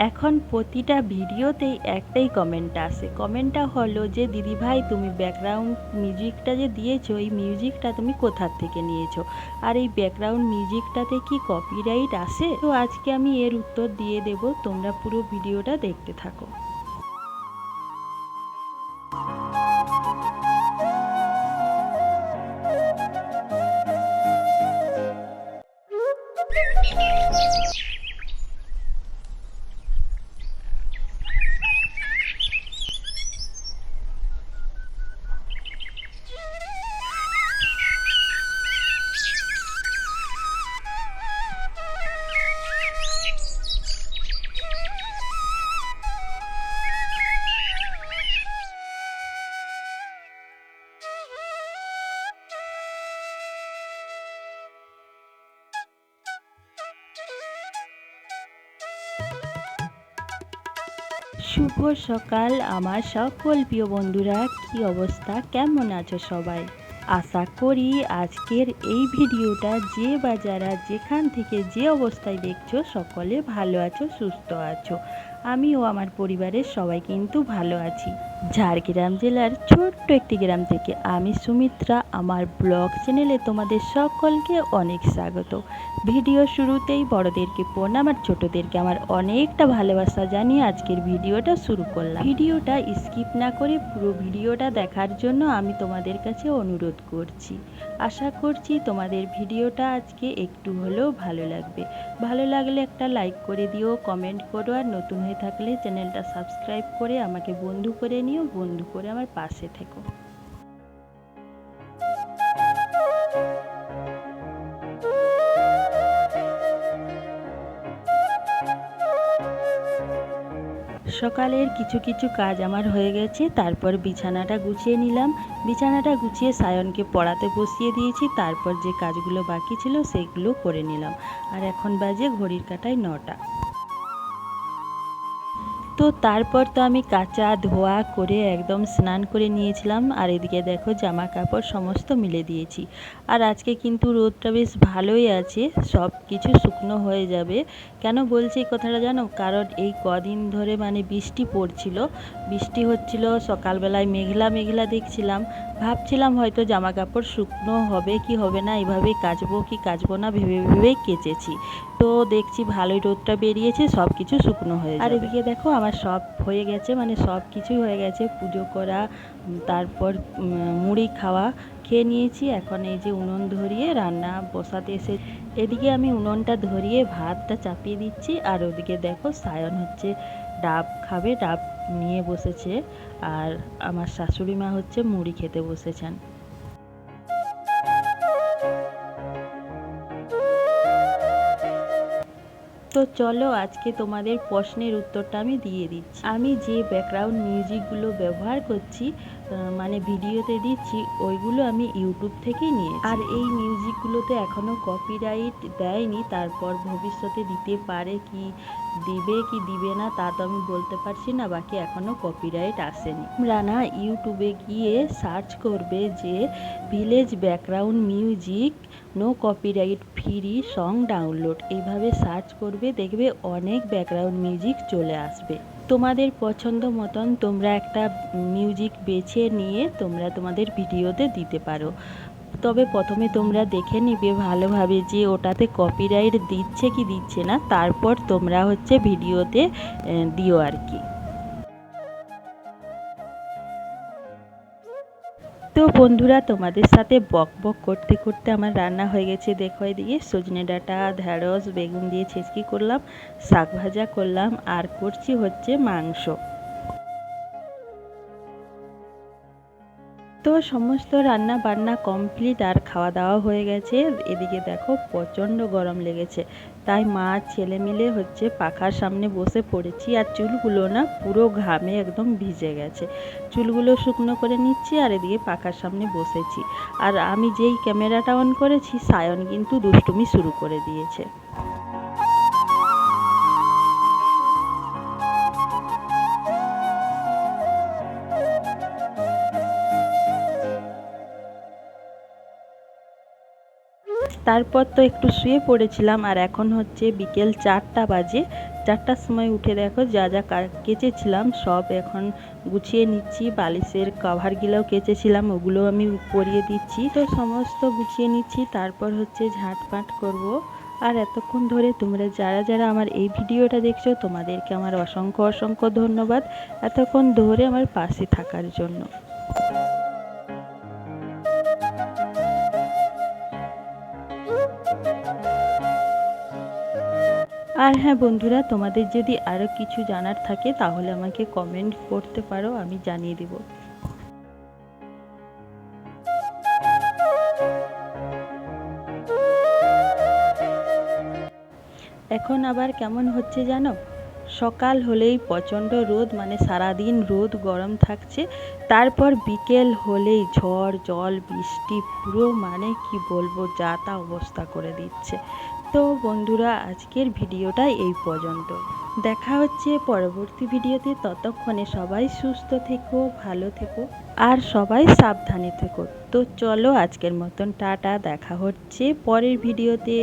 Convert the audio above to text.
এখন প্রতিটা ভিডিওতেই একটাই কমেন্ট আসে, কমেন্টটা হলো যে দিদিভাই তুমি ব্যাকগ্রাউন্ড মিউজিকটা যে দিয়েছো এই মিউজিকটা তুমি কোথার থেকে নিয়েছো, আর এই ব্যাকগ্রাউন্ড মিউজিকটাতে কি কপিরাইট আসে? তো আজকে আমি এর উত্তর দিয়ে দেব, তোমরা পুরো ভিডিওটা দেখতে থাকো। শুভ সকাল আমার সকল প্রিয় বন্ধুরা, কি অবস্থা, কেমন আছো সবাই? আশা করি আজকের এই ভিডিওটা যে বা যারা যেখান থেকে যে অবস্থায় দেখছো সকলে ভালো আছো, সুস্থ আছো। আমিও আমার পরিবারের সবাই কিন্তু ভালো আছি। ঝাড়গ্রাম জেলার ছোট্ট একটি গ্রাম থেকে আমি সুমিত্রা আমার ব্লগ চ্যানেলে তোমাদের সকলকে অনেক স্বাগত। ভিডিও শুরুতেই বড়দেরকে প্রণাম আর ছোটদেরকে আমার অনেকটা ভালোবাসা জানিয়ে আজকের ভিডিওটা শুরু করলাম। ভিডিওটা স্কিপ না করে পুরো ভিডিওটা দেখার জন্য আমি তোমাদের কাছে অনুরোধ করছি। আশা করছি তোমাদের ভিডিওটা আজকে একটু হলেও ভালো লাগবে। ভালো লাগলে একটা লাইক করে দিও, কমেন্ট করো, আর নতুন হয়ে থাকলে চ্যানেলটা সাবস্ক্রাইব করে আমাকে বন্ধু করে নিও, বন্ধু করে আমার পাশে থেকো। সকালের কিছু কিছু কাজ আমার হয়ে গেছে, তারপর বিছানাটা গুছিয়ে নিলাম। বিছানাটা গুছিয়ে সায়নকে পড়াতে বসিয়ে দিয়েছি, তারপর যে কাজগুলো বাকি ছিল সেগুলো করে নিলাম। আর এখন বাজে ঘড়ির কাঁটায় 9টা। তো তারপর তো আমি কাচা ধোয়া করে একদম স্নান করে নিয়েছিলাম, আর এদিকে দেখো জামা কাপড় সমস্ত মিলে দিয়েছি। আর আজকে কিন্তু রোদটা বেশ ভালোই আছে, সব কিছু শুকনো হয়ে যাবে। কেন বলছি এই কথাটা জানো? কারণ এই কদিন ধরে মানে বৃষ্টি পড়ছিল, বৃষ্টি হচ্ছিল, সকালবেলায় মেঘলা মেঘলা দেখছিলাম, ভাবছিলাম হয়তো জামা কাপড় শুকনো হবে কি হবে না, এভাবে কাচবো কি কাচবো না ভেবে ভেবেই কেচেছি। তো দেখছি ভালোই রোদটা বেরিয়েছে, সব কিছু শুকনো হয়ে যাবে। আর এদিকে দেখো আমার সব হয়ে গেছে, মানে সব কিছুই হয়ে গেছে, পুজো করা, তারপর মুড়ি খাওয়া খেয়ে নিয়েছি। এখন এই যে উনুন ধরিয়ে রান্না বসাতে এসে, এদিকে আমি উনুনটা ধরিয়ে ভাতটা চাপিয়ে দিচ্ছি, আর ওদিকে দেখো সায়ন হচ্ছে ডাব খাবে, ডাব নিয়ে বসেছে, আর আমার শাশুড়ি মা হচ্ছে মুড়ি খেতে বসেছেন। তো চলো আজকে তোমাদের প্রশ্নের উত্তরটা আমি দিয়ে দিচ্ছি। আমি যে ব্যাকগ্রাউন্ড মিউজিকগুলো ব্যবহার করছি, মানে ভিডিওতে দিচ্ছি, ওইগুলো আমি ইউটিউব থেকেই নিয়েছি। আর এই মিউজিকগুলোতে এখনও কপিরাইট দেয়নি, তারপর ভবিষ্যতে দিতে পারে, কি দিবে কি দিবে না তা তো আমি বলতে পারছি না, বাকি এখনও কপিরাইট আসেনি। তোমরা না ইউটিউবে গিয়ে সার্চ করবে যে village background music no copyright free song download, এইভাবে সার্চ করবে, দেখবে অনেক ব্যাকগ্রাউন্ড মিউজিক চলে আসবে। তোমাদের পছন্দ মতন তোমরা একটা মিউজিক বেছে নিয়ে তোমরা তোমাদের ভিডিওতে দিতে পারো। তবে প্রথমে তোমরা দেখে নিবে ভালোভাবে যে ওটাতে কপিরাইট দিচ্ছে কি দিচ্ছে না, তারপর তোমরা হচ্ছে ভিডিওতে দিও আর কি। তো বন্ধুরা, তোমাদের সাথে বক বক করতে করতে আমার রান্না হয়ে গেছে। দেখো এদিকে সজনে ডাঁটা, ঢ্যাঁড়স, বেগুন দিয়ে ছেঁচকি করলাম, শাক ভাজা করলাম, আর করছি হচ্ছে মাংস। তো সমস্ত রান্না বান্না কমপ্লিট আর খাওয়া দাওয়া হয়ে গেছে। এদিকে দেখো প্রচণ্ড গরম লেগেছে, তাই মা ছেলে মিলে হচ্ছে পাখার সামনে বসে পড়েছি, আর চুলগুলো না পুরো ঘামে একদম ভিজে গেছে, চুলগুলো শুকনো করে নিচ্ছি, আর এদিকে পাখার সামনে বসেছি। আর আমি যেই ক্যামেরাটা অন করেছি, সায়ন কিন্তু দুষ্টুমি শুরু করে দিয়েছে। তারপর তো একটু শুয়ে পড়েছিলাম, আর এখন হচ্ছে বিকেল 4টা বাজে। 4টার সময় উঠে দেখো যা যা কেচেছিলাম সব এখন গুছিয়ে নিচ্ছি। বালিশের কভারগুলোও কেচেছিলাম, ওগুলো আমি পরিয়ে দিচ্ছি। তো সমস্ত গুছিয়ে নিচ্ছি, তারপর হচ্ছে ঝাঁটপাট করব। আর এতক্ষণ ধরে তোমরা যারা যারা আমার এই ভিডিওটা দেখছো তোমাদেরকে আমার অসংখ্য অসংখ্য ধন্যবাদ এতক্ষণ ধরে আমার পাশে থাকার জন্য। আর হ্যাঁ বন্ধুরা, তোমাদের যদি আরও কিছু জানার থাকে তাহলে আমাকে কমেন্ট করতে পারো, আমি জানিয়ে দেব। এখন আবার কেমন হচ্ছে জানো, সকাল হলেই প্রচণ্ড রোদ, মানে সারাদিন রোদ গরম থাকছে, তারপর বিকেল হলেই ঝড় জল বৃষ্টি, পুরো মানে কি বলবো যা তা অবস্থা করে দিচ্ছে। তো বন্ধুরা আজকের ভিডিওটা এই পর্যন্ত, দেখা হচ্ছে পরবর্তী ভিডিওতে। ততক্ষণে সবাই সুস্থ থেকো, ভালো থেকো আর সবাই সাবধানে থেকো। তো চলো আজকের মতন টাটা, দেখা হচ্ছে পরের ভিডিওতে।